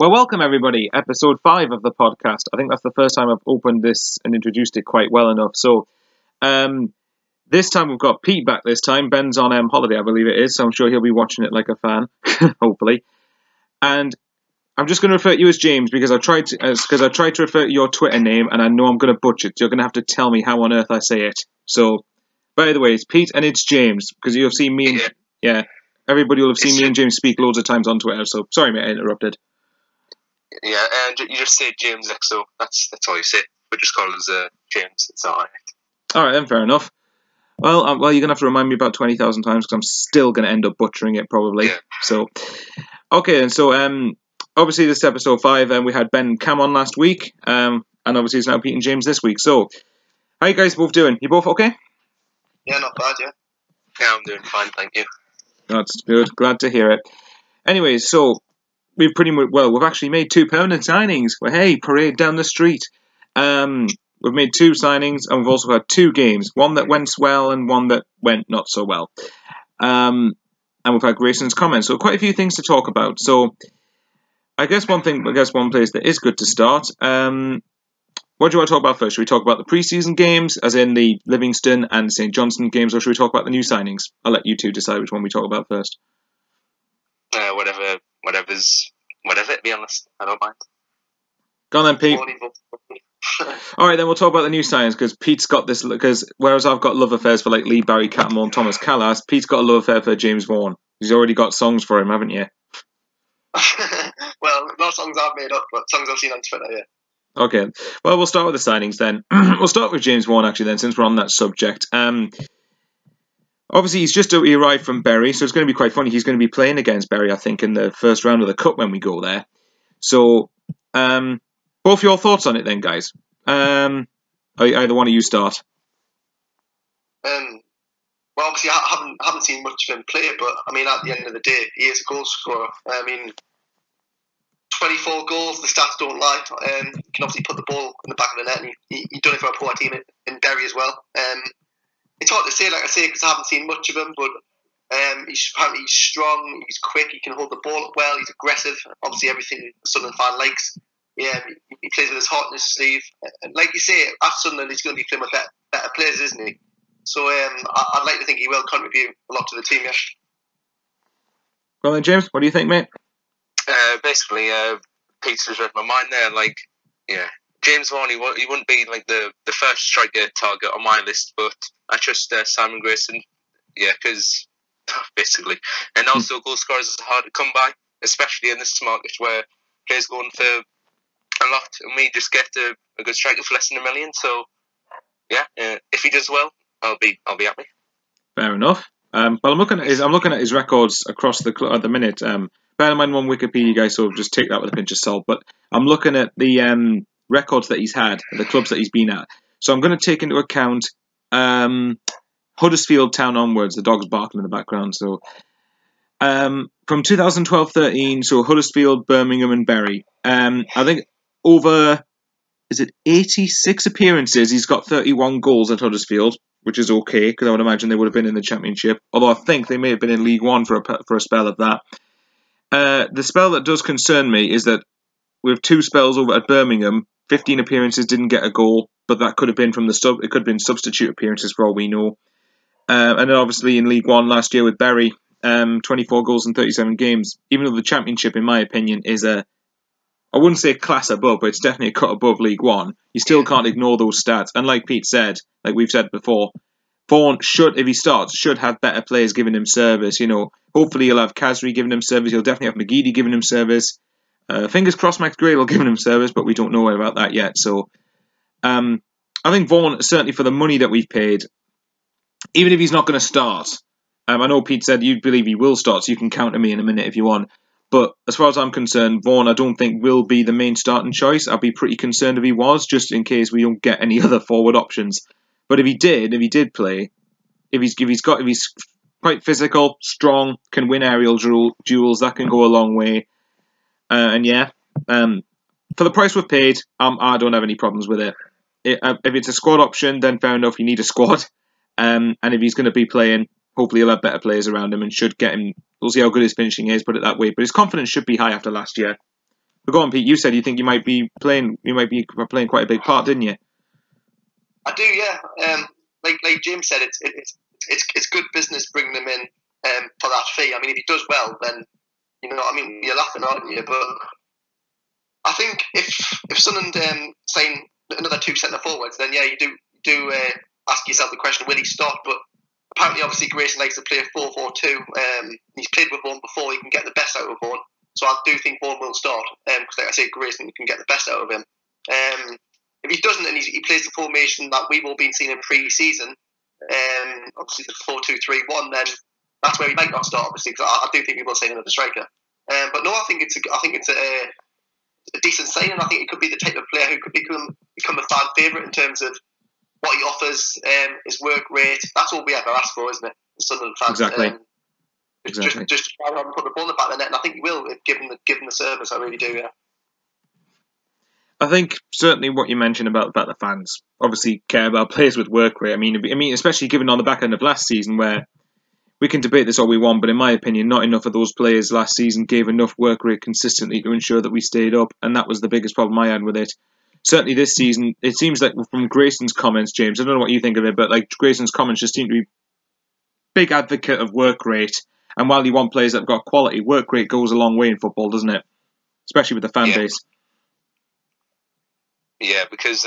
Well, welcome everybody. Episode 5 of the podcast. I think that's the first time I've opened this and introduced it quite well enough. So, this time we've got Pete back this time. Ben's on holiday, I believe it is, so I'm sure he'll be watching it like a fan, hopefully. And I'm just going to refer to you as James because I tried to refer to your Twitter name and I know I'm going to butcher it. So you're going to have to tell me how on earth I say it. So, by the way, it's Pete and it's James because you've seen me and everybody will have seen me and James speak loads of times on Twitter. So sorry, mate, I interrupted. Yeah, and you just say James, so that's all you say. But just call us James. It's all right. All right, then, fair enough. Well, you're going to have to remind me about 20,000 times because I'm still going to end up butchering it probably. Yeah. So, okay, and so obviously this is episode 5, and we had Ben and Cam on last week, and obviously it's now Pete and James this week. So, how you guys both doing? You both okay? Yeah, not bad, yeah. Yeah, I'm doing fine, thank you. That's good. Glad to hear it. Anyways, so we've actually made 2 permanent signings. Well, hey, parade down the street. We've made 2 signings, and we've also had 2 games. One that went well and one that went not so well. And we've had Grayson's comments. So quite a few things to talk about. So I guess one place that is good to start. What do you want to talk about first? Should we talk about the preseason games, as in the Livingston and St. Johnstone games, or should we talk about the new signings? I'll let you two decide which one we talk about first. Whatever, to be honest. I don't mind. Go on then, Pete. Alright, then we'll talk about the new signings, because Pete's got this, because whereas I've got love affairs for like Lee Barry Catmull and Thomas Callas, Pete's got a love affair for James Vaughan. He's already got songs for him, haven't you? Well, not songs I've made up, but songs I've seen on Twitter, yeah. Okay, well, we'll start with the signings then. We'll start with James Vaughan, actually, then, since we're on that subject. Obviously, he arrived from Bury, so it's going to be quite funny. He's going to be playing against Bury, I think, in the first round of the Cup when we go there. So, both your thoughts on it then, guys. Either one of you start. Well, obviously, I haven't seen much of him play, but, I mean, at the end of the day, he is a goal scorer. I mean, 24 goals, the stats don't lie. He can obviously put the ball in the back of the net, and he done it for a poor team in Bury as well. It's hard to say, like I say, because I haven't seen much of him, but he's strong, he's quick, he can hold the ball up well, he's aggressive, obviously everything a Sunderland fan likes. Yeah, he plays with his heart in his sleeve. And like you say, at Sunderland, he's going to be playing with better players, isn't he? So I'd like to think he will contribute a lot to the team, yeah. Well then, James, what do you think, mate? Basically, Pete's just read my mind there. Like, yeah, James Vaughan, he wouldn't be like the first striker target on my list, but I trust Simon Grayson, yeah, because basically, and also goal scorers are hard to come by, especially in this market where players going for a lot, and we just get a good striker for less than $1 million. So, yeah, if he does well, I'll be happy. Fair enough. Well, I'm looking at his records across the club at the minute. Bear in mind, one Wikipedia guy, so just take that with a pinch of salt. But I'm looking at the records that he's had, the clubs that he's been at. So I'm going to take into account Huddersfield Town onwards. The dog's barking in the background. So from 2012-13, so Huddersfield, Birmingham, and Bury. I think over 86 appearances. He's got 31 goals at Huddersfield, which is okay because I would imagine they would have been in the Championship. Although I think they may have been in League One for a spell of that. The spell that does concern me is that with 2 spells over at Birmingham, 15 appearances didn't get a goal, but that could have been from it could have been substitute appearances for all we know. And then obviously in League One last year with Bury, 24 goals in 37 games. Even though the Championship, in my opinion, is I wouldn't say a class above, but it's definitely a cut above League One. You still can't ignore those stats. And like Pete said, like we've said before, Vaughan if he starts, should have better players giving him service. You know, hopefully he'll have Kazri giving him service. He'll definitely have McGeady giving him service. Fingers crossed Max Gray will give him service, but we don't know about that yet. So I think Vaughan, certainly for the money that we've paid, even if he's not going to start, I know Pete said you believe he will start, so you can counter me in a minute if you want. But as far as I'm concerned, Vaughan I don't think will be the main starting choice. I'd be pretty concerned if he was, just in case we don't get any other forward options. But if he did play, if he's quite physical, strong, can win aerial duels, that can go a long way. And yeah, for the price we've paid, I don't have any problems with it. If it's a squad option, then fair enough, you need a squad. And if he's going to be playing, hopefully he'll have better players around him and should get him. We'll see how good his finishing is, put it that way. But his confidence should be high after last year. But go on, Pete. You said you think you might be playing quite a big part, didn't you? I do, yeah. Like James said, it's good business bringing him in for that fee. I mean, if he does well, then you're laughing, aren't you? But I think if Sunderland sign another 2 centre forwards, then yeah, you do ask yourself the question: will he start? But apparently, obviously, Grayson likes to play a 4-4-2. He's played with Vaughan before; he can get the best out of Vaughan. So I do think Vaughan will start because, like I say, Grayson can get the best out of him. If he doesn't and he plays the formation that we've all been seeing in pre-season, obviously the 4-2-3-1, then that's where he might not start. Obviously, because I do think we will sign another striker. But no, I think it's a decent signing. I think it could be the type of player who could become a fan favourite in terms of what he offers, his work rate. That's all we ever ask for, isn't it? The Sunderland fans. Exactly. Just try and put the ball in the back of the net, and I think he will, given the service. I really do, yeah. I think certainly what you mentioned about the fans obviously care about players with work rate. I mean, especially given on the back end of last season, where we can debate this all we want, but in my opinion, not enough of those players last season gave enough work rate consistently to ensure that we stayed up, and that was the biggest problem I had with it. Certainly this season, it seems like from Grayson's comments, James, I don't know what you think of it, but like Grayson's comments just seem to be big advocate of work rate. And while you want players that have got quality, work rate goes a long way in football, doesn't it? Especially with the fan base. Yeah, because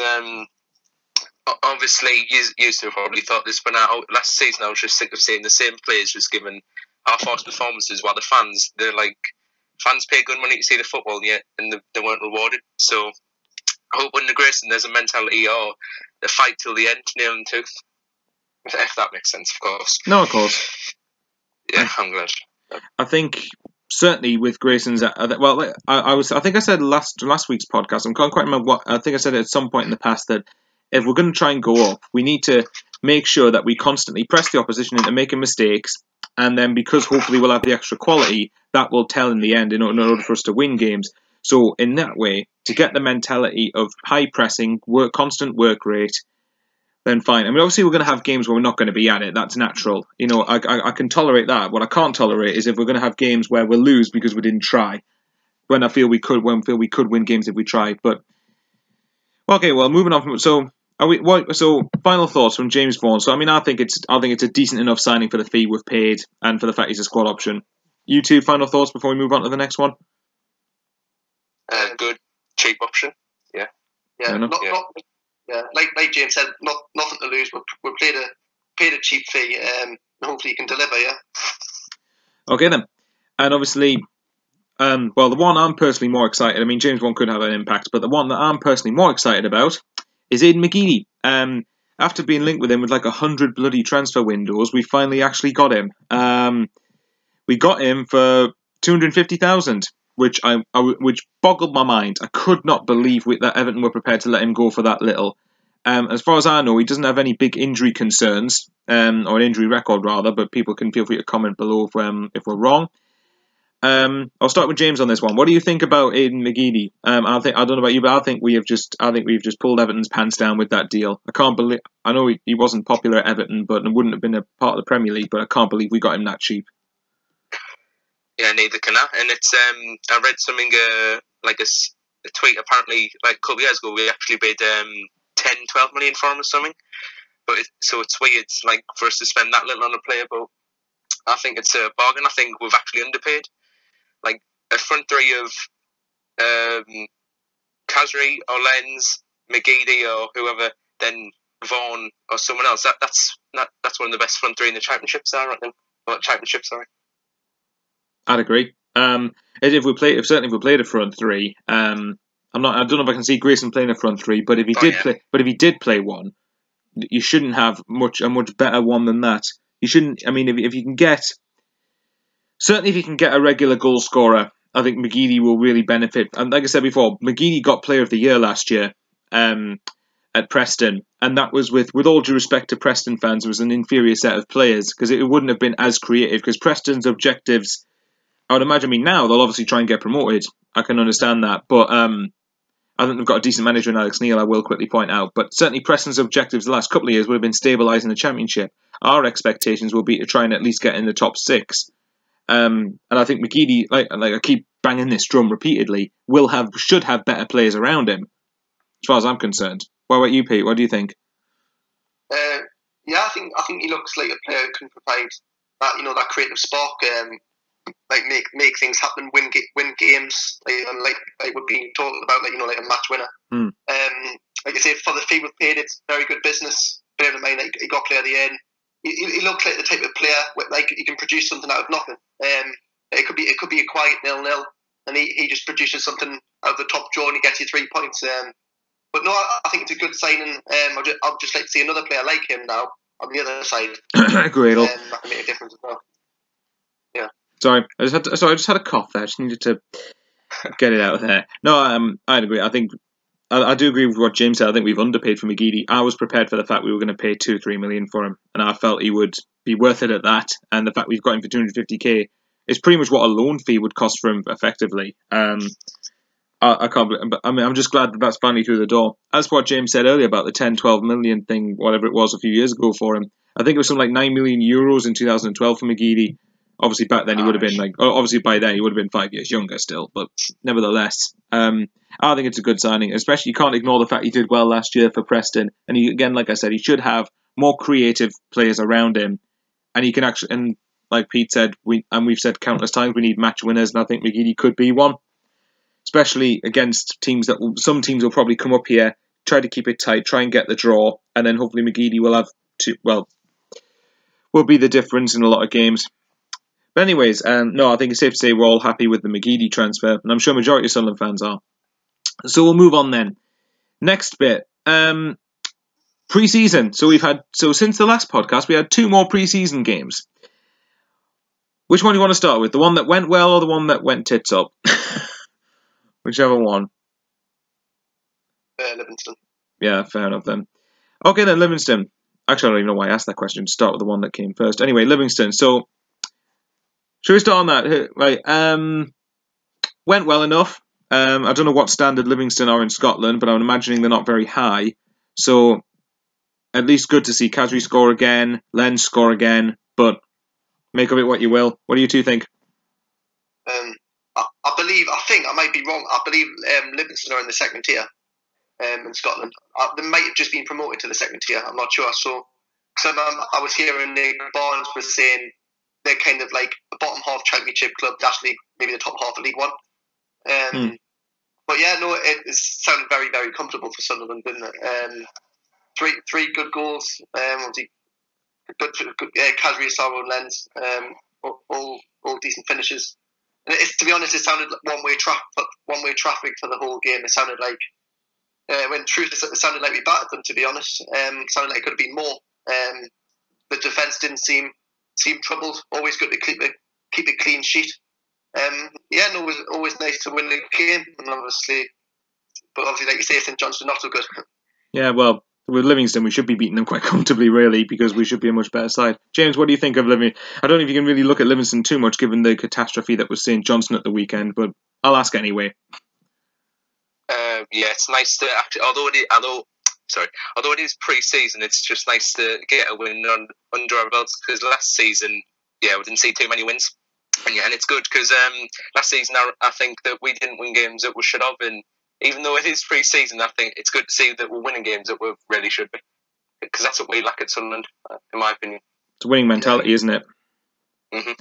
obviously you two probably thought this, but now last season I was just sick of seeing the same players just giving half-assed performances, while the fans pay good money to see the football, yet and they weren't rewarded. So I hope under Grayson there's a mentality or the fight till the end, nail and tooth. If that makes sense, of course. No, of course. Yeah, I'm glad. I think certainly with Grayson's, I think I said last week's podcast. I can't quite remember what. I think I said it at some point in the past that if we're going to try and go up, we need to make sure that we constantly press the opposition into making mistakes, and then because hopefully we'll have the extra quality, that will tell in the end in order for us to win games. So in that way, to get the mentality of high pressing, constant work rate, then fine. I mean, obviously we're going to have games where we're not going to be at it. That's natural. I can tolerate that. What I can't tolerate is if we're going to have games where we'll lose because we didn't try. When I feel we could win games if we tried. But okay, well, moving on from so final thoughts from James Vaughan. So I mean, I think it's a decent enough signing for the fee we've paid and for the fact he's a squad option. You two, final thoughts before we move on to the next one. Good, cheap option. Yeah. Yeah, like James said, nothing to lose. We paid a cheap fee, and hopefully you can deliver. Yeah. Okay then, and obviously, the one I'm personally more excited. I mean, James Vaughan could have an impact, but the one that I'm personally more excited about is Aidan McGeady. After being linked with him with like 100 bloody transfer windows, we finally actually got him. We got him for 250,000. Which boggled my mind. I could not believe that Everton were prepared to let him go for that little. As far as I know, he doesn't have any big injury concerns, or an injury record rather. But people can feel free to comment below if we're wrong. I'll start with James on this one. What do you think about Aidan McGeady? I don't know about you, but I think we've just pulled Everton's pants down with that deal. I know he wasn't popular at Everton, but it wouldn't have been a part of the Premier League. But I can't believe we got him that cheap. Yeah, neither can I. And it's I read something like a tweet apparently like a couple of years ago we actually paid 10, 12 million for him or something. But so it's weird like for us to spend that little on a player. But I think it's a bargain. I think we've actually underpaid. Like a front three of Khazri or Lenz, McGeady or whoever, then Vaughan or someone else. That's one of the best front three in the Championship. Sorry. I'd agree. If we played a front three, I don't know if I can see Grayson playing a front three, but if he did play one, you shouldn't have a much better one than that. You shouldn't. I mean, if you can get a regular goal scorer, I think McGeady will really benefit. And like I said before, McGeady got Player of the Year last year at Preston, and that was with all due respect to Preston fans, it was an inferior set of players because it wouldn't have been as creative. Because Preston's objectives, I would imagine. I mean, now they'll obviously try and get promoted. I can understand that, but I think they've got a decent manager in Alex Neil. I will quickly point out, but certainly Preston's objectives the last couple of years would have been stabilising the Championship. Our expectations will be to try and at least get in the top 6. And I think McGeady, like I keep banging this drum repeatedly, should have better players around him, as far as I'm concerned. What about you, Pete? What do you think? Yeah, I think he looks like a player who can provide that, that creative spark, like make things happen, win games, like we're being talked about, like a match winner. Like I say, for the fee we've paid, it's very good business. Bear in mind, like, he got player of the end. He looks like the type of player like he can produce something out of nothing. It could be a quiet 0-0, and he just produces something out of the top draw and he gets you 3 points. But no, I think it's a good signing. I'd just like to see another player like him now on the other side. Great. That can make a difference as well. Yeah. Sorry, I just had a cough there. I just needed to get it out of there. No, I'd agree. I think I do agree with what James said. I think we've underpaid for McGeady. I was prepared for the fact we were going to pay 2-3 million for him, and I felt he would be worth it at that. And the fact we've got him for 250k is pretty much what a loan fee would cost for him effectively. I can't. I'm just glad that that's finally through the door. As what James said earlier about the 10-12 million thing, whatever it was a few years ago for him, I think it was something like 9 million euros in 2012 for McGeady. Obviously, back then he would have been obviously by then he would have been 5 years younger still, but nevertheless, I think it's a good signing. Especially, you can't ignore the fact he did well last year for Preston, and he, again, like I said, he should have more creative players around him, and he can actually, and like Pete said, we've said countless times, we need match winners, and I think McGeady could be one. Especially against teams some teams will probably come up here, try to keep it tight, try and get the draw, and then hopefully McGeady will be the difference in a lot of games. But anyways, no, I think it's safe to say we're all happy with the McGeady transfer, and I'm sure majority of Sunderland fans are. So we'll move on then. Next bit, pre-season. So since the last podcast, we had 2 more pre-season games. Which one do you want to start with? The one that went well or the one that went tits up? Whichever one. Livingston. Yeah, fair enough then. Okay then, Livingston. Actually, I don't even know why I asked that question. Start with the one that came first. Anyway, Livingston. So, should we start on that? Right. Went well enough. I don't know what standard Livingston are in Scotland, but I'm imagining they're not very high. So, at least good to see Khazri score again, Lens score again, but make of it what you will. What do you two think? I might be wrong. I believe Livingston are in the second tier in Scotland. They might have just been promoted to the second tier. I'm not sure. So, I was hearing Nick Barnes was saying they're kind of like the bottom half Championship club, actually maybe the top half of League One. But yeah, no, it sounded very, very comfortable for Sunderland, didn't it? Three good goals. Obviously, good Khazri, Sorrow, and Lens. All decent finishes. And to be honest, it sounded like one-way traffic for the whole game. It sounded like, when truth, it sounded like we battered them. To be honest, it sounded like it could have been more. The defence didn't seem troubled. Always good to keep a clean sheet. It was always nice to win the game, and obviously, like you say, St Johnstone not so good. Yeah, well, with Livingston, we should be beating them quite comfortably, really, because we should be a much better side. James, what do you think of Livingston? I don't know if you can really look at Livingston too much, given the catastrophe that was St Johnstone at the weekend, but I'll ask anyway. Yeah, it's nice to actually, although it is pre-season, it's just nice to get a win under our belts, because last season, we didn't see too many wins. And it's good because last season I think that we didn't win games that we should have, and even though it is pre-season, I think it's good to see that we're winning games that we really should be, because that's what we lack at Sunderland, in my opinion. It's a winning mentality, isn't it? Mm-hmm.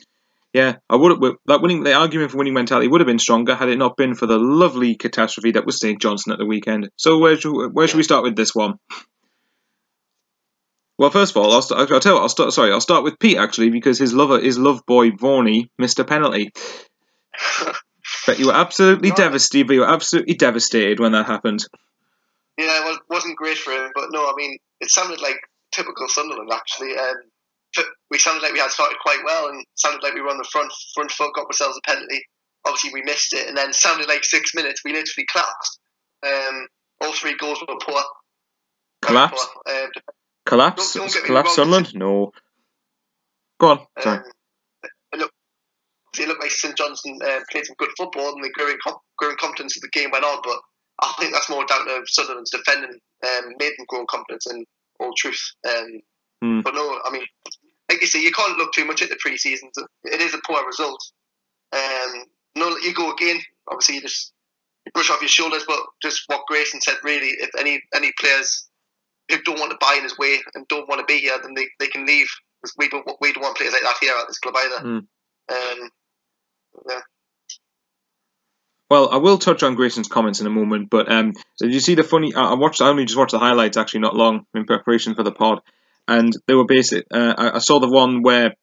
Yeah, the argument for winning mentality would have been stronger had it not been for the lovely catastrophe that was St Johnstone at the weekend. So where should we start with this one? Well, first of all, I'll start with Pete actually, because his love boy Vaughan missed a penalty. But you were absolutely devastated. But you were absolutely devastated when that happened. Yeah, well, it wasn't great for him, but no, I mean, it sounded like typical Sunderland actually. We sounded like we had started quite well, and sounded like we were on the front foot, got ourselves a penalty. Obviously, we missed it, and then sounded like 6 minutes we literally collapsed. All 3 goals were poor. Collapse. Collapse? Collapse Sunderland? No. Go on. Sorry. It looked like St Johnstone played some good football, and they grew in confidence as the game went on. But I think that's more down to Sunderland's defending made them grow in confidence, in all truth. But no, I mean, like you say, you can't look too much at the pre-season. It is a poor result. You go again. Obviously, you brush off your shoulders. But just what Grayson said, really, if any players who don't want to buy in his way and don't want to be here, then they can leave. We don't want players like that here at this club either. Yeah. Well, I will touch on Grayson's comments in a moment, but did you see the funny? I only just watched the highlights actually not long in preparation for the pod, and they were basic. I saw the one where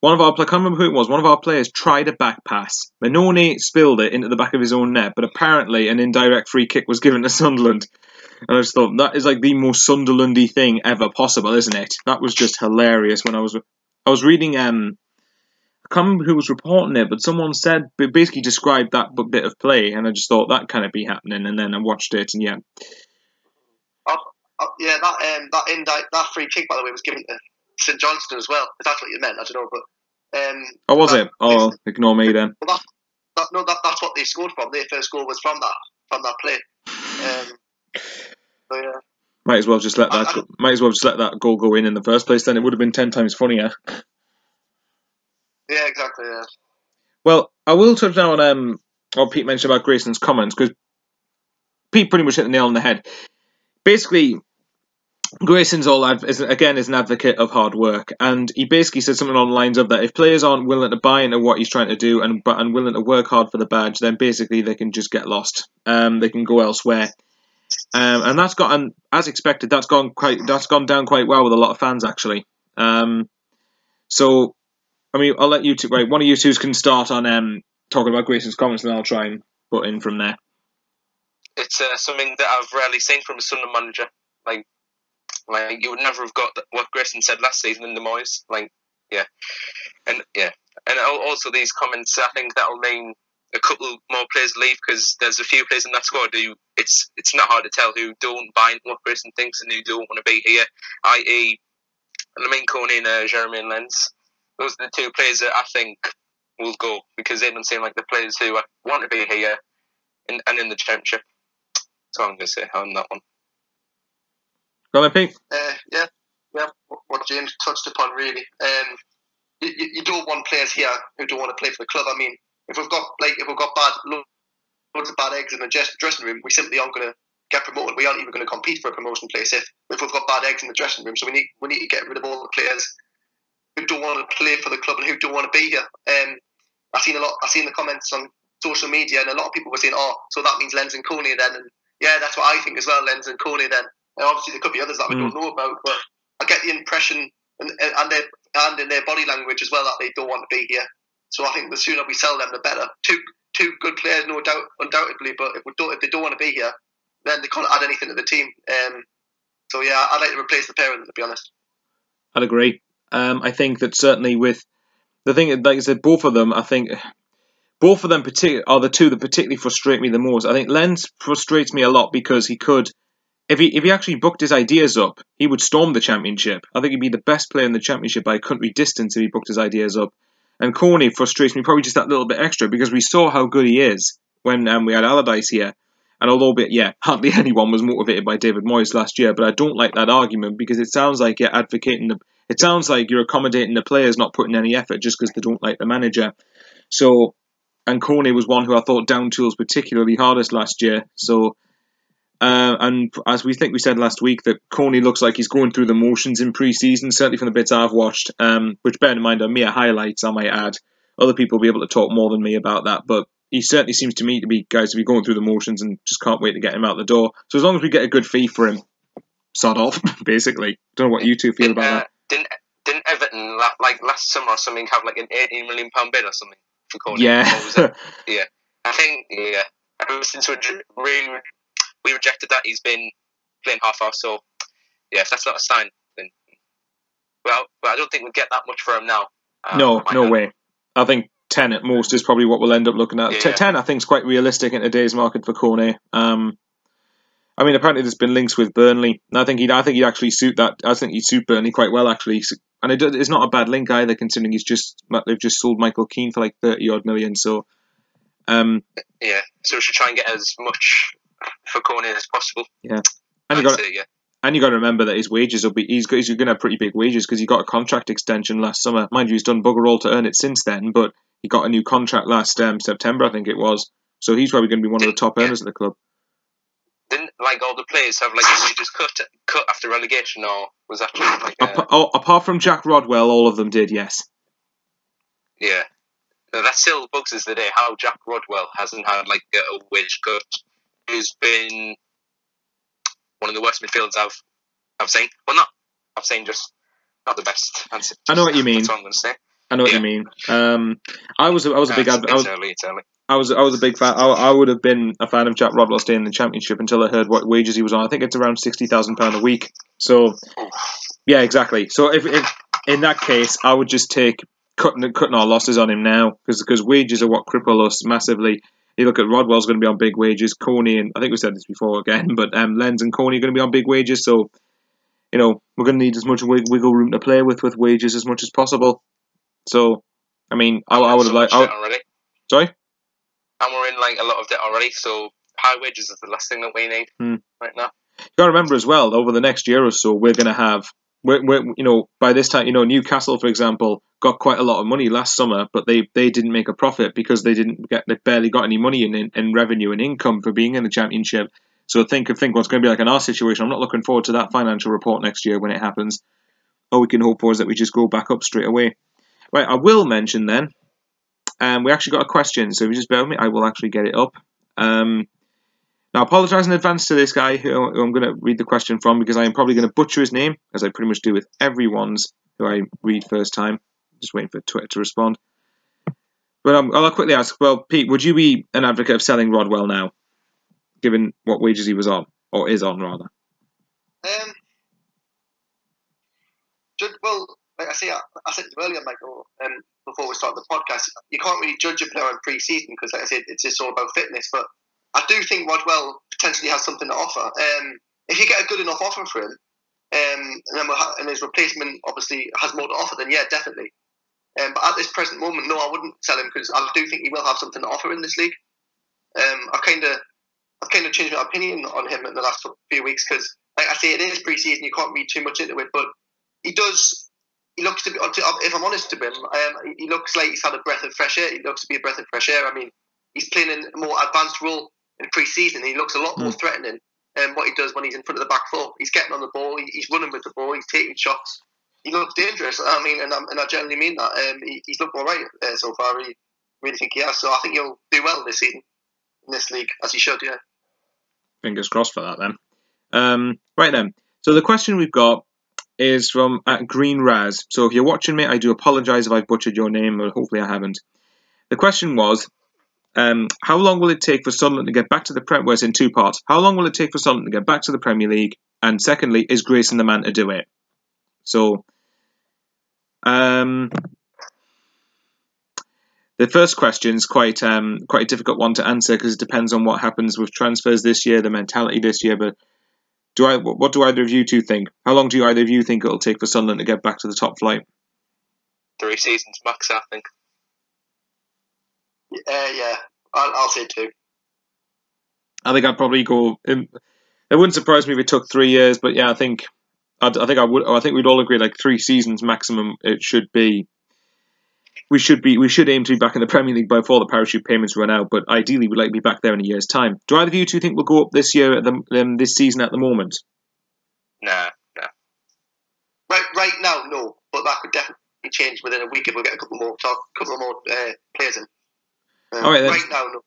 one of our I can't remember who it was. One of our players tried a back pass. Manone spilled it into the back of his own net, but apparently an indirect free kick was given to Sunderland. And I just thought that is like the most Sunderland-y thing ever possible, isn't it? That was just hilarious. When I was reading I can't remember who was reporting it, but someone said, basically described that bit of play, and I just thought that can't be happening. And then I watched it, and yeah. That free kick, by the way, was given to St Johnstone as well. If that's what you meant, I don't know, but. Was it? Oh, ignore me then. Well, that's what they scored from. Their first goal was from that play. So yeah. Might as well just let that goal go in the first place. Then it would have been 10 times funnier. Yeah, exactly. Yeah. Well, I will touch now on what Pete mentioned about Grayson's comments, because Pete pretty much hit the nail on the head. Basically, Grayson's is an advocate of hard work, and he basically said something on the lines of that if players aren't willing to buy into what he's trying to do and willing to work hard for the badge, then basically they can just get lost. They can go elsewhere. And that's gotten, as expected, that's gone down quite well with a lot of fans actually. So, I mean, I'll let you two. Right, one of you two can start on talking about Grayson's comments, and I'll try and butt in from there. It's something that I've rarely seen from a Sunderland manager. Like you would never have got what Grayson said last season in the Moyes. And also these comments. I think that'll mean a couple more players leave, because there's a few players in that squad who it's not hard to tell who don't buy into what Grayson thinks and who don't want to be here. I.e., Lamine Coney and Jeremy Lenz. Those are the two players that I think will go, because they don't seem like the players who want to be here and in the Championship. That's all I'm going to say on that one. Go on, Pete. Yeah. What James touched upon really. You don't want players here who don't want to play for the club. I mean, if we've got loads of bad eggs in the dressing room, we simply aren't going to get promoted. We aren't even going to compete for a promotion place if we've got bad eggs in the dressing room. So we need to get rid of all the players who don't want to play for the club and who don't want to be here. I've seen the comments on social media, and a lot of people were saying, "Oh, so that means Lenz and Coney then." And yeah, that's what I think as well, Lenz and Coney then. And obviously, there could be others that we don't know about, but I get the impression, and in their body language as well, that they don't want to be here. So I think the sooner we sell them, the better. Two good players, no doubt, undoubtedly. But if they don't want to be here, then they can't add anything to the team. So yeah, I'd like to replace the pair of them, to be honest. I'd agree. I think that certainly with the thing, like I said, both of them are the two that particularly frustrate me the most. I think Lenz frustrates me a lot because he could, if he actually booked his ideas up, he would storm the Championship. I think he'd be the best player in the Championship by country distance if he booked his ideas up. And Coney frustrates me probably just that little bit extra, because we saw how good he is when we had Allardyce here. And although, hardly anyone was motivated by David Moyes last year, but I don't like that argument, because it sounds like you're it sounds like you're accommodating the players not putting any effort just because they don't like the manager. So, and Coney was one who I thought down tools particularly hardest last year. So, and as we said last week, that Coney looks like he's going through the motions in pre-season, certainly from the bits I've watched, which bear in mind are mere highlights, I might add. Other people will be able to talk more than me about that, but he certainly seems to me to be going through the motions, and just can't wait to get him out the door. So as long as we get a good fee for him, sod off, basically. Don't know what you two feel about that. Didn't Everton last summer or something have like an £18 million bid or something for Coney? Yeah. Yeah. I think ever since we rejected that, he's been playing half-half. So yeah, if that's not a sign, then well, I don't think we'll get that much for him now. No way. I think 10 at most is probably what we'll end up looking at. Yeah. 10, I think, is quite realistic in today's market for Coney. I mean, apparently there's been links with Burnley. And I think he'd actually suit that. I think he'd suit Burnley quite well, actually. And it's not a bad link either, considering they've just sold Michael Keane for like 30 odd million. So, so we should try and get as much for Coney as possible. Yeah, and And you got to remember that his wages will be he's going to have pretty big wages because he got a contract extension last summer. Mind you, he's done bugger all to earn it since then, but he got a new contract last September, I think it was. So he's probably going to be one of the top earners at the club. Didn't like all the players have like wages cut after relegation, or was that just like apart from Jack Rodwell, all of them did, yes. Yeah, no, that still bugs us today. How Jack Rodwell hasn't had like a wage cut. He's been one of the worst midfielders I've seen. Well, not I've seen, just not the best. I know what you mean. That's what I'm going to say. I know what you mean. I was a big It's early. I was a big fan. I would have been a fan of Jack Rodwell staying in the Championship until I heard what wages he was on. I think it's around £60,000 a week. So, yeah, exactly. So if in that case, I would just take cutting our losses on him now because wages are what cripple us massively. You look at Rodwell's going to be on big wages. Coney, and I think we said this before again, but Lenz and Coney are going to be on big wages. So, we're going to need as much wiggle room to play with wages as much as possible. So, I mean, I would have liked. Sorry? And we're in like a lot of debt already, so high wages is the last thing that we need right now. You got to remember as well, over the next year or so, we're going to have, by this time, Newcastle, for example, got quite a lot of money last summer, but they didn't make a profit because they barely got any money in revenue and income for being in the Championship. So think what's going to be like in our situation. I'm not looking forward to that financial report next year when it happens. All we can hope for is that we just go back up straight away. Right, I will mention then. We actually got a question, so if you just bear with me, I will actually get it up. Now, I apologise in advance to this guy who I'm going to read the question from because I am probably going to butcher his name, as I pretty much do with everyone's who I read first time. Just waiting for Twitter to respond. But I'll quickly ask, well, Pete, would you be an advocate of selling Rodwell now, given what wages he was on, or is on, rather? Well, like I say, I said earlier, Michael, before we started the podcast, you can't really judge a player on pre-season because, like I said, it's just all about fitness. But I do think Rodwell potentially has something to offer. If you get a good enough offer for him, and his replacement obviously has more to offer, then yeah, definitely. But at this present moment, no, I wouldn't sell him because I do think he will have something to offer in this league. I've kind of changed my opinion on him in the last few weeks because, like I say, it is pre-season. You can't read too much into it, but he does. He looks to be, if I'm honest to him, he looks like he's had a breath of fresh air. He looks to be a breath of fresh air. I mean, he's playing in a more advanced role in pre-season. He looks a lot more threatening than what he does when he's in front of the back four. He's getting on the ball. He's running with the ball. He's taking shots. He looks dangerous. I mean, and I generally mean that. He's looked all right so far. I really think he has. So I think he'll do well this season in this league, as he should, yeah. Fingers crossed for that then. Right then. So the question we've got is from Green Raz. So if you're watching me, I do apologise if I've butchered your name, but hopefully I haven't. The question was, how long will it take for Sunderland to get back to the Premier League? Well, it's in two parts. How long will it take for Sunderland to get back to the Premier League? And secondly, is Grayson the man to do it? So, the first question is quite a difficult one to answer because it depends on what happens with transfers this year, the mentality this year, but what do either of you two think? How long do either of you think it'll take for Sunderland to get back to the top flight? 3 seasons max, I think. Yeah, I'll say 2. I think I'd probably go. It wouldn't surprise me if it took 3 years, but yeah, I think we'd all agree like 3 seasons maximum. It should be. We should aim to be back in the Premier League before the parachute payments run out, but ideally we'd like to be back there in a year's time. Do either of you two think we'll go up this year this season at the moment? Nah. Right now, no, but that could definitely change within a week if we get a couple more players in. All right, then. Right now, no.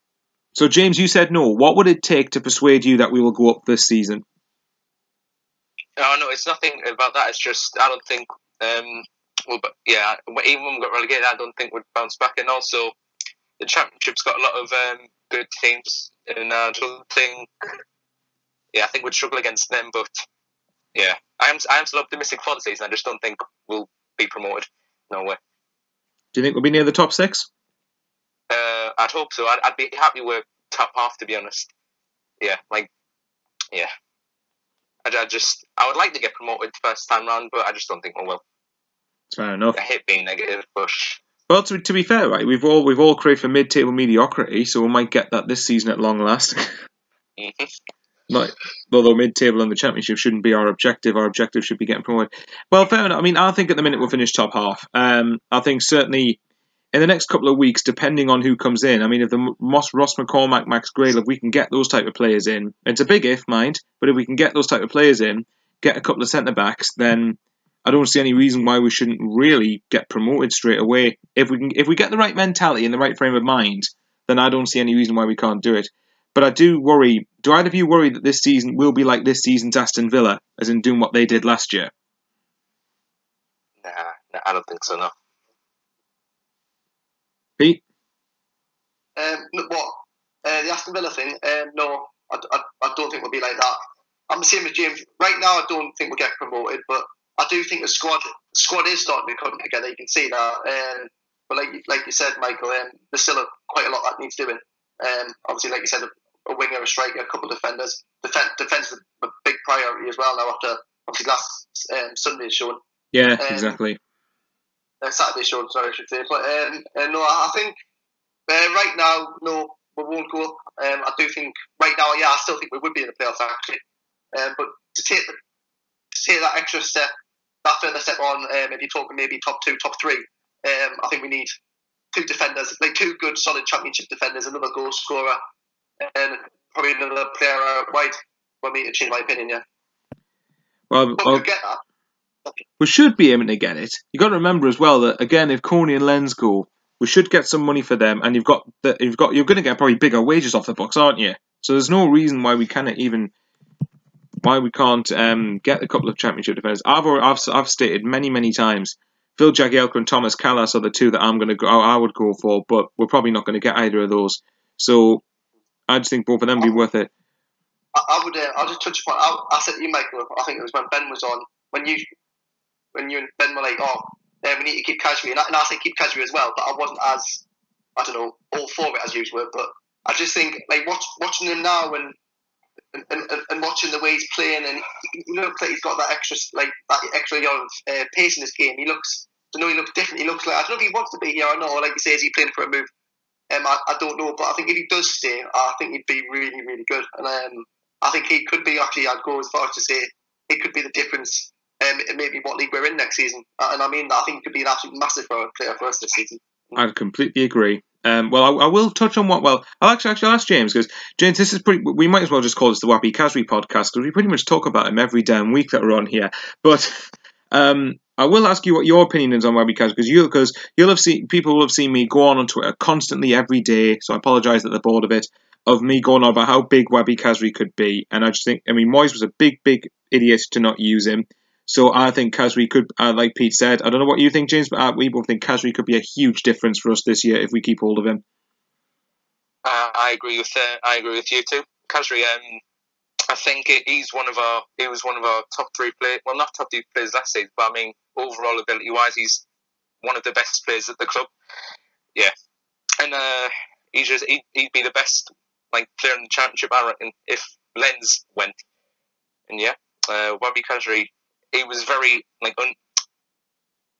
So James, you said no. What would it take to persuade you that we will go up this season? No, it's nothing about that. It's just I don't think. Even when we got relegated, I don't think we'd bounce back. And also, the Championship's got a lot of good teams, and I don't think. Yeah, I think we'd struggle against them, but yeah, I am still optimistic for the season. I just don't think we'll be promoted. No way. Do you think we'll be near the top 6? I'd hope so. I'd be happy with top half, to be honest. Yeah. I would like to get promoted first time round, but I just don't think we will. Fair enough. I hate being negative, but well, to be fair, right, we've all craved for mid-table mediocrity, so we might get that this season at long last. Mm-hmm. Although mid-table in the Championship shouldn't be our objective. Our objective should be getting promoted. Well, fair enough. I mean, I think at the minute we'll finish top half. I think certainly in the next couple of weeks, depending on who comes in, I mean, if the Ross McCormack, Max Grail, if we can get those type of players in, it's a big if, mind, but if we can get those type of players in, get a couple of centre-backs, then I don't see any reason why we shouldn't really get promoted straight away. If we get the right mentality and the right frame of mind, then I don't see any reason why we can't do it. But I do worry. Do either of you worry that this season will be like this season's Aston Villa, as in doing what they did last year? Nah, I don't think so, no. Pete? The Aston Villa thing? No, I don't think we'll be like that. I'm the same as James. Right now, I don't think we'll get promoted, but I do think the squad is starting to come together. You can see that. But like you said, Michael, there's still quite a lot that needs doing. Obviously, like you said, a winger, a striker, a couple of defenders. Defence is a big priority as well now after obviously last Sunday's show. Yeah, exactly. Saturday's show, sorry, I should say. But no, I think right now, no, we won't go up. I do think right now, I still think we would be in the playoffs actually. But to take that extra step, that further step on, if you're talking maybe top 2, top 3, I think we need 2 defenders, like 2 good, solid Championship defenders, another goal scorer, and probably another player out wide. For me to change my opinion, yeah. Well, we'll get that. We should be aiming to get it. You got to remember as well that again, if Coney and Lenz go, we should get some money for them, and you're going to get probably bigger wages off the books, aren't you? So there's no reason why we can't get a couple of Championship defenders. I've stated many times, Phil Jagielka and Thomas Callas are the 2 that I would go for, but we're probably not going to get either of those. So I just think both of them would be worth it. I'll just touch upon. I said to you, Michael. I think it was when Ben was on. When you and Ben were like, we need to keep Kasri, and I said keep Kasri as well. But I wasn't as, I don't know, all for it as you were. But I just think like watching him now and watching the way he's playing, and he looks like he's got that extra yard of pace in his game. He looks different. He looks like, I don't know if he wants to be here or not. Like you say, is he playing for a move? I don't know, but I think if he does stay, I think he'd be really, really good. And I think he could be, actually, I'd go as far as to say it could be the difference in maybe what league we're in next season. And I mean, I think he could be an absolute massive player for us this season. I'd completely agree. Well, I will touch on I'll actually ask James, because James, this is pretty. We might as well just call this the Wabi Kasri podcast, because we pretty much talk about him every damn week that we're on here. But I will ask you what your opinion is on Wabi Kasri, because people will have seen me go on Twitter constantly every day. So I apologise that they're bored of it, of me going on about how big Wabi Kasri could be, and I just think, Moyes was a big idiot to not use him. So I think Kasri could, like Pete said, I don't know what you think, James, but we both think Kasri could be a huge difference for us this year if we keep hold of him. I agree with you too, Kasri. I think he was one of our top 3 players. Well, not top 3 players last season, but I mean overall ability wise, he's one of the best players at the club. Yeah, and he'd be the best player in the Championship, I reckon, if Lenz went. And yeah, Wabi Kasri, he was very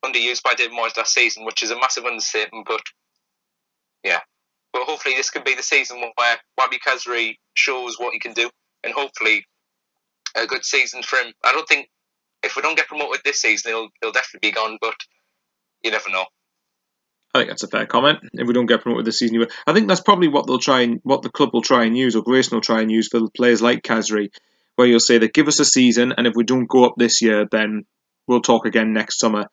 underused by David Moyes last season, which is a massive understatement. But yeah, but hopefully this could be the season where Wabi Kasri shows what he can do, and hopefully a good season for him. I don't think if we don't get promoted this season, he'll definitely be gone. But you never know. I think that's a fair comment. If we don't get promoted this season, I think that's probably what the club will try and use, or Grayson will try and use for players like Kasri, where you'll say that give us a season, and if we don't go up this year, then we'll talk again next summer.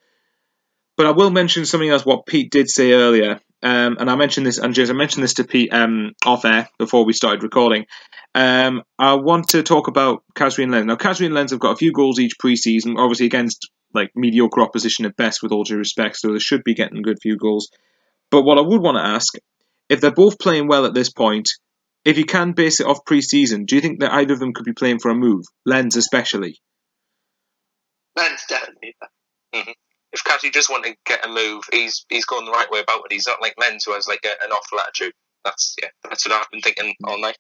But I will mention something else, what Pete did say earlier, and I mentioned this, and James, I mentioned this to Pete off air before we started recording. I want to talk about Kasri and Lenz. Now, Kasri and Lenz have got a few goals each pre-season, obviously against mediocre opposition at best, with all due respect, so they should be getting a good few goals. But what I would want to ask, if they're both playing well at this point, if you can base it off pre-season, do you think that either of them could be playing for a move? Lenz especially. Lenz definitely. Mm-hmm. If Kasri just want to get a move, he's going the right way about it. He's not like Lenz, who has an awful attitude. That's what I've been thinking all night.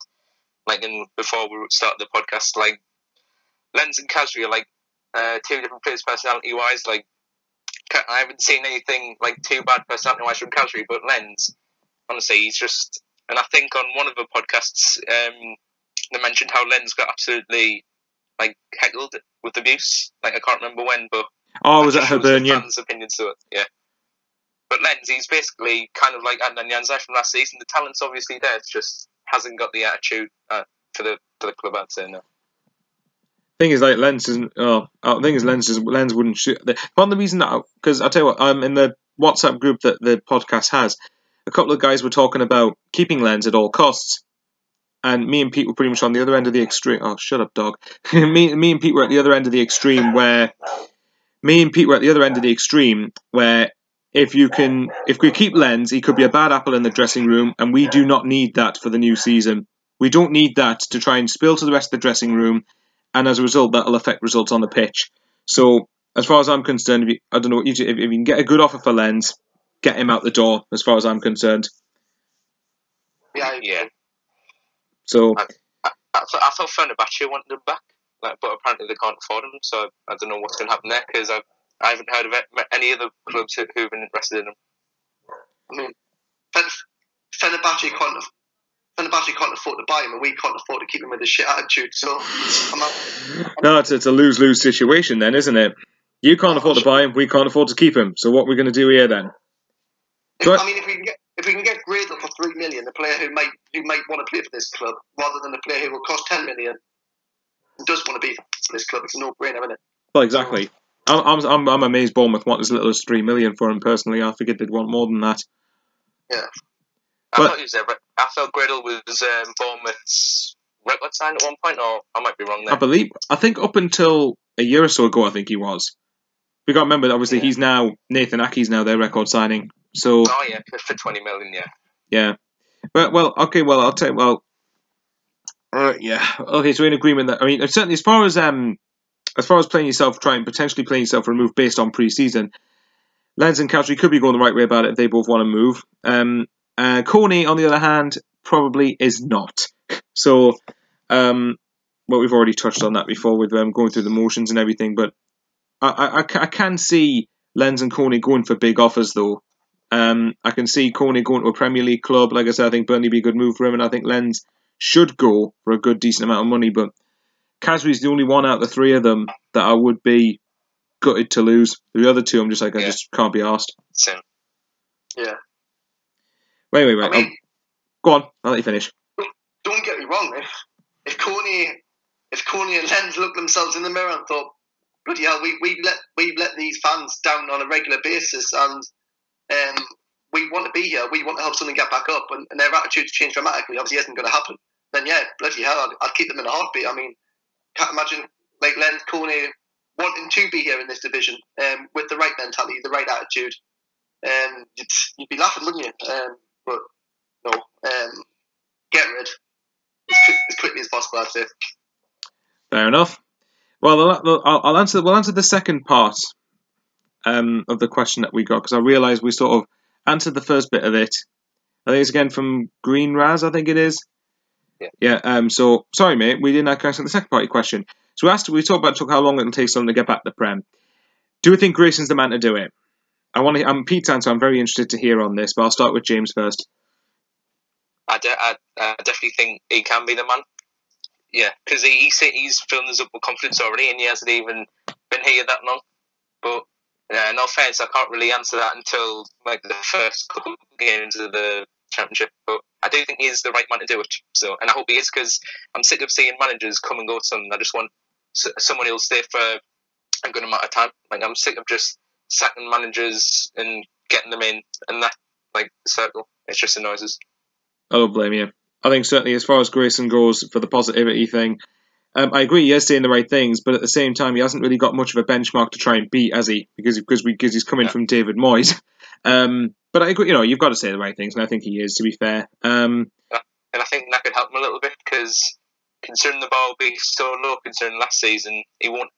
Before we started the podcast, Lenz and Kasri are 2 different players personality-wise. I haven't seen anything too bad personality-wise from Kasri, but Lenz, honestly, he's just. And I think on one of the podcasts, they mentioned how Len's got absolutely heckled with abuse. I can't remember when, but was that Hibernian? Fans' opinions to it, yeah. But Len's, he's basically kind of like Adnan Januzaj from last season. The talent's obviously there. It's just hasn't got the attitude for the club. I'd say no. Thing is, Lens isn't. Lens wouldn't shoot. One of the reason that, because I'll tell you what, in the WhatsApp group that the podcast has, a couple of guys were talking about keeping Lens at all costs, and me and Pete were pretty much on the other end of the extreme. Oh, shut up, dog. me and Pete were at the other end of the extreme where if we keep Lens, he could be a bad apple in the dressing room, and we do not need that for the new season. We don't need that to try and spill to the rest of the dressing room. And as a result, that'll affect results on the pitch. So, as far as I'm concerned, if you can get a good offer for Lens, get him out the door. As far as I'm concerned. Yeah. So, I thought Fenerbahce wanted him back, but apparently they can't afford him. So I don't know what's going to happen there because I haven't heard of any other clubs who've been interested in him. I mean, Fenerbahce can't afford to buy him, and we can't afford to keep him with his shit attitude. So, no, it's a lose-lose situation then, isn't it? You can't afford to buy him, we can't afford to keep him. So what are we going to do here then? If we can get Gradle for $3 million, the player who might want to play for this club, rather than the player who will cost $10 million, and does want to be for this club, it's a no-brainer, isn't it? Well, exactly. I'm amazed Bournemouth want as little as $3 million for him personally. I figured they'd want more than that. Yeah. I thought Gradle was Bournemouth's record sign at one point, or I might be wrong there. I think up until a year or so ago, I think he was. We got to remember, obviously, he's now Nathan Ake's now their record signing. So. Oh yeah, for $20 million, yeah. Yeah, but I'll tell you. Yeah, okay. So we're in agreement that certainly as far as playing yourself, potentially playing yourself removed based on pre-season, Lens and Khazri could be going the right way about it if they both want to move. Coney, on the other hand, probably is not. So, we've already touched on that before with going through the motions and everything. But I can see Lens and Coney going for big offers though. I can see Coney going to a Premier League club. Like I said, I think Burnley would be a good move for him, and I think Lens should go for a good, decent amount of money. But Khazri's the only one out of the three of them that I would be gutted to lose. The other two, I'm just I just can't be arsed. Same. Yeah. Wait. Go on. I'll let you finish. Don't get me wrong. If Coney and Lens looked themselves in the mirror and thought, bloody hell, we've let these fans down on a regular basis, and we want to be here, we want to help something get back up, and their attitudes change dramatically, obviously isn't going to happen, then yeah, bloody hell, I'd keep them in a heartbeat. I mean, can't imagine Lens, Coney wanting to be here in this division with the right mentality, the right attitude. You'd be laughing, wouldn't you? But no, get rid as quickly as possible, I'd say. Fair enough. Well, we'll answer the second part of the question that we got, because I realised we sort of answered the first bit of it. I think it's again from Green Raz, I think it is. Yeah. So sorry, mate, we didn't answer the second part of your question. So we talked about how long it'll take someone to get back to the Prem. Do we think Grayson's the man to do it? I'm Pete's answer. I'm very interested to hear on this, but I'll start with James first. I definitely think he can be the man. Yeah, because he's filling us up with confidence already, and he hasn't even been here that long. But in all fairness, I can't really answer that until the first couple of games of the championship. But I do think he is the right man to do it. So, and I hope he is, because I'm sick of seeing managers come and go. I just want someone who'll stay for a good amount of time. I'm sick of just sacking managers and getting them in and that circle. It just annoys us. I don't blame you. I think certainly as far as Grayson goes for the positivity thing, I agree he is saying the right things, but at the same time he hasn't really got much of a benchmark to try and beat, has he? Because he's coming from David Moyes. But I agree, you've got to say the right things, and I think he is, to be fair. And I think that could help him a little bit, because considering the bar will be so low, considering last season, he won't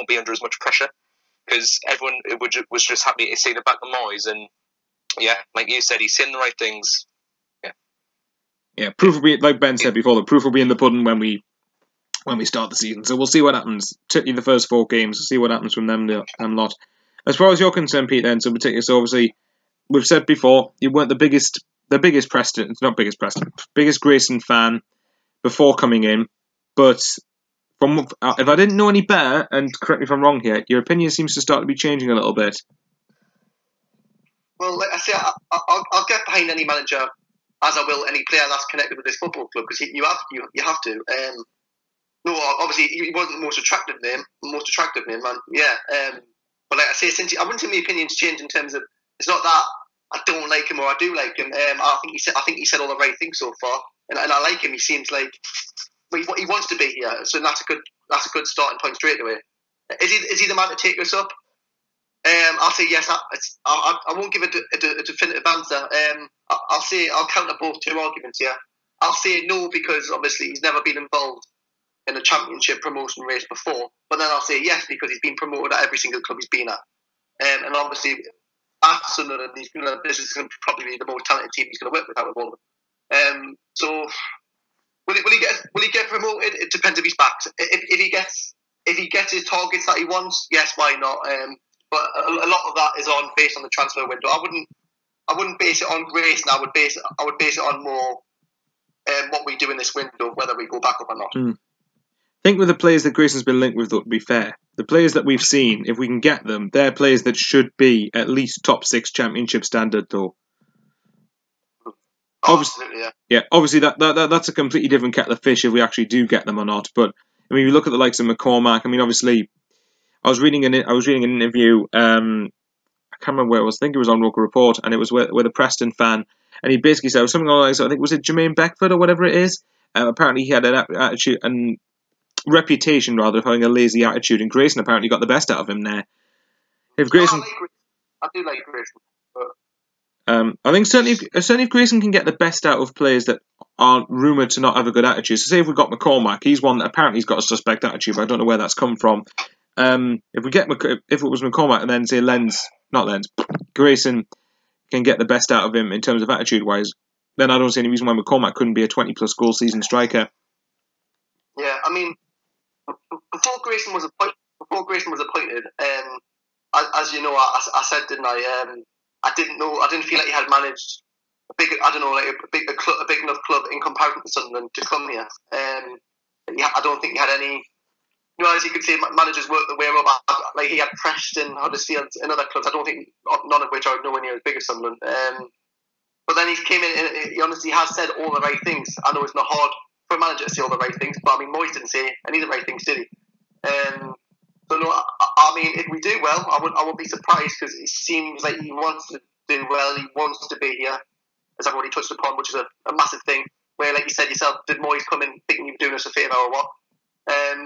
be under as much pressure, because everyone was just happy to see the back of Moyes, and yeah, like you said, he's saying the right things. Yeah, proof will be, like Ben said before, the proof will be in the pudding when we start the season. So we'll see what happens. Particularly the first 4 games. We'll see what happens from them lot. As far as you're concerned, Pete, then, so obviously we've said before you weren't the biggest Grayson fan. before coming in, but from if I didn't know any better, and correct me if I'm wrong here, your opinion seems to start to be changing a little bit. Well, like I say, I'll get behind any manager as I will any player that's connected with this football club, because you have to. No, obviously he wasn't the most attractive name, man. Yeah. But like I say, I wouldn't say my opinion's changed in terms of, it's not that I don't like him or I do like him. I think he said all the right things so far, and I like him. He seems like he wants to be here, so that's a good starting point straight away. Is he the man to take us up? I'll say yes. I won't give a definitive answer. I'll counter both two arguments here. I'll say no, because obviously he's never been involved in a championship promotion race before. But then I'll say yes, because he's been promoted at every single club he's been at. And obviously at Sunderland, this is going to probably be the most talented team he's going to work with out of all of them. So will he get promoted? It depends if he's backed. If he gets his targets that he wants, yes, why not? But a lot of that is based on the transfer window. I wouldn't base it on grace, and I would base it on more what we do in this window, whether we go back up or not. I think with the players that Grayson's been linked with, though, to be fair, the players that we've seen, if we can get them, they're players that should be at least top 6 championship standard, though. Absolutely, yeah. Obviously, that's a completely different kettle of fish if we actually do get them or not. But I mean, you look at the likes of McCormack. I mean, obviously, I was reading an interview. I can't remember where it was. I think it was on Local Report, and it was with a Preston fan, and he basically said something along the lines. I think was it Jermaine Beckford or whatever it is. Apparently, he had an attitude and reputation rather of having a lazy attitude, and Grayson apparently got the best out of him there. If Grayson, I do like Grayson. I think certainly if Grayson can get the best out of players that aren't rumoured to not have a good attitude. So say if we got McCormack, he's one that apparently he's got a suspect attitude, but I don't know where that's come from. If it was McCormack and then say Grayson can get the best out of him in terms of attitude wise, then I don't see any reason why McCormack couldn't be a 20+ goal season striker. Yeah, I mean, before Grayson was appointed, as you know, I said, didn't I? I didn't feel like he had managed a big enough club in comparison to Sunderland to come here. I don't think he had any. You know, as you could say, managers work their way up. Like he had Preston, Huddersfield, and other clubs. I don't think none of which are nowhere near as big as Sunderland. But then he came in, and he honestly has said all the right things. I know it's not hard for a manager to say all the right things, but I mean, Moyes didn't say any of the right things, did he? So no, I mean, if we do well, I won't be surprised, because it seems like he wants to do well. He wants to be here, as I've already touched upon, which is a massive thing. Where, like you said yourself, did Moyes come in thinking he was doing us a favour or what?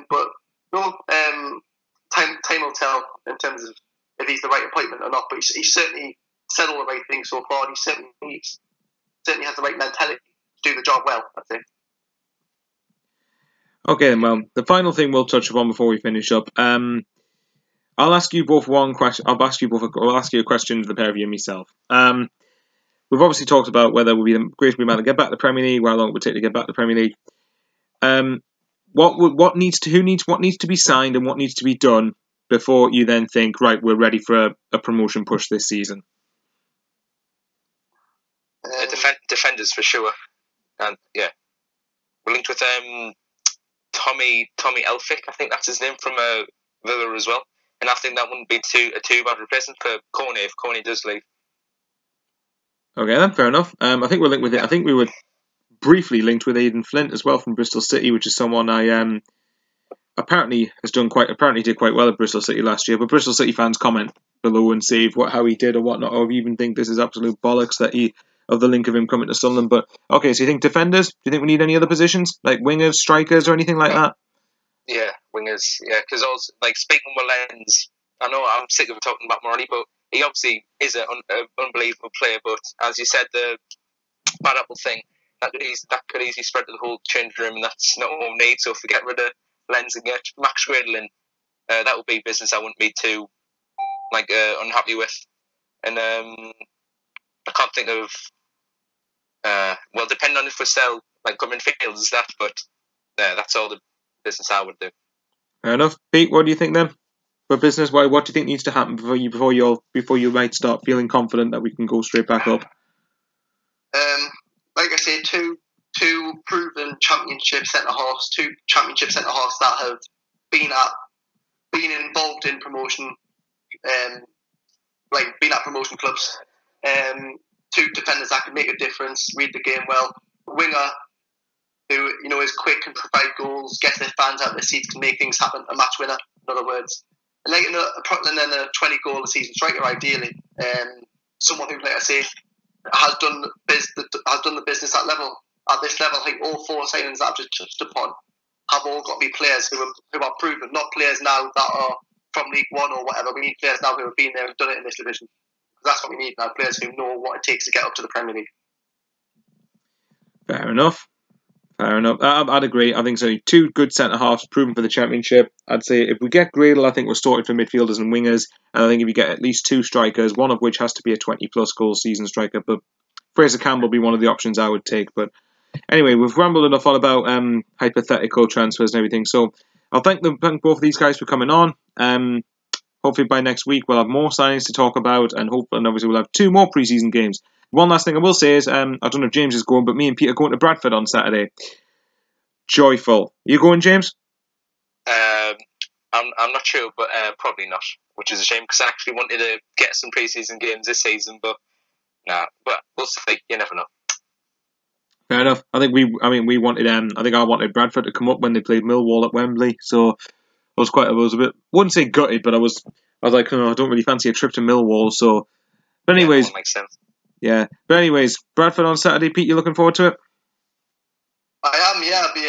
But no, time will tell in terms of if he's the right appointment or not. But he certainly said all the right things so far. He certainly has the right mentality to do the job well, I think. Okay, then, well, the final thing we'll touch upon before we finish up. I'll ask you both one question. I'll ask you a question to the pair of you and myself. We've obviously talked about whether we'll be the greatest man to get back to the Premier League, how long it would take to get back to the Premier League. What needs to be signed and what needs to be done before you then think, right, we're ready for a promotion push this season? Defenders for sure, and yeah, we're linked with Tommy Elphick, I think that's his name, from Villa as well, and I think that wouldn't be a too bad replacement for Corney if Corney does leave. Okay, then fair enough. I think we're linked with it. I think we were briefly linked with Aidan Flint as well from Bristol City, which is someone I apparently did quite well at Bristol City last year. But Bristol City fans comment below and say how he did or whatnot, or even think this is absolute bollocks of the link of him coming to Sunderland. But okay, so you think defenders? Do you think we need any other positions like wingers, strikers, or anything like that? Yeah, wingers. Yeah, because also like speaking with Lenz, I know I'm sick of talking about Morley, but he obviously is an unbelievable player. But as you said, the bad apple thing that could easily spread to the whole change room, and that's not what we need. So if we get rid of Lenz and get Max Gradle in, that would be business I wouldn't be too unhappy with. And I can't think of. Well, depending on if we sell like come in fields, that, but that's all the business I would do. Fair enough. Pete, what do you think then? For business, what do you think needs to happen before you might start feeling confident that we can go straight back up? Like I say, two two proven championship centre-halves, two championship centre-halves that have been involved in promotion, been at promotion clubs. Two defenders that can make a difference, read the game well. A winger who is quick and provide goals, get their fans out of their seats, can make things happen. A match winner, in other words. And then a 20-goal a season striker, ideally. Someone who, like I say, has done the business at this level. I think all four signings that I've just touched upon have all got to be players who are proven, not players now that are from League One or whatever. We need players now who have been there and done it in this division. That's what we need now, players who know what it takes to get up to the Premier League. Fair enough. I'd agree. I think so. Two good centre-halves proven for the Championship. I'd say if we get Gradle, I think we're sorted for midfielders and wingers. And I think if you get at least two strikers, one of which has to be a 20-plus goal season striker, but Fraser Campbell would be one of the options I would take. But anyway, we've rambled enough on about hypothetical transfers and everything. So I'll thank both of these guys for coming on. Hopefully by next week we'll have more signings to talk about, and obviously we'll have two more pre-season games. One last thing I will say is, I don't know if James is going, but me and Pete are going to Bradford on Saturday. Joyful. You going, James? I'm not sure, but probably not, which is a shame because I actually wanted to get some pre-season games this season, but but we'll see. You never know. Fair enough. I think we wanted. I think I wanted Bradford to come up when they played Millwall at Wembley. So I was a bit, wouldn't say gutted, but I was like, no, I don't really fancy a trip to Millwall. So, but anyways, that makes sense. Yeah. But anyways, Bradford on Saturday. Pete, you looking forward to it? I am. Yeah, it'll be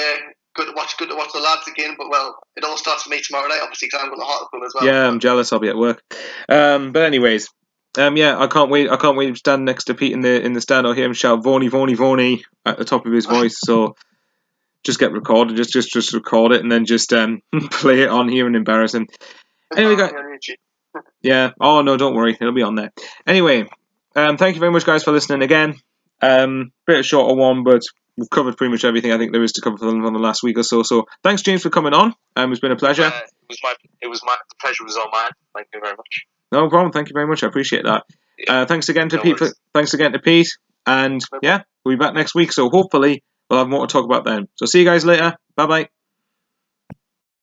good to watch the lads again. But it all starts for me tomorrow night, obviously, because I'm going to Hartlepool as well. Yeah, I'm jealous. I'll be at work. But anyways. I can't wait. I can't wait to stand next to Pete in the stand. I'll hear him shout "Vaughny, Vaughny, Vaughny" at the top of his voice. So just get recorded. Just record it and then just play it on here and embarrass him. Anyway, guys. Yeah. Oh no, don't worry. It'll be on there. Anyway, thank you very much, guys, for listening again. Bit of shorter one, but we've covered pretty much everything I think there is to cover for the last week or so. So thanks, James, for coming on. It's been a pleasure. The pleasure was all mine. Thank you very much. No problem. Thank you very much. I appreciate that. Yeah. Thanks again to Pete. Thanks again to Pete. And yeah, we'll be back next week. So hopefully we'll have more to talk about then. So see you guys later. Bye bye.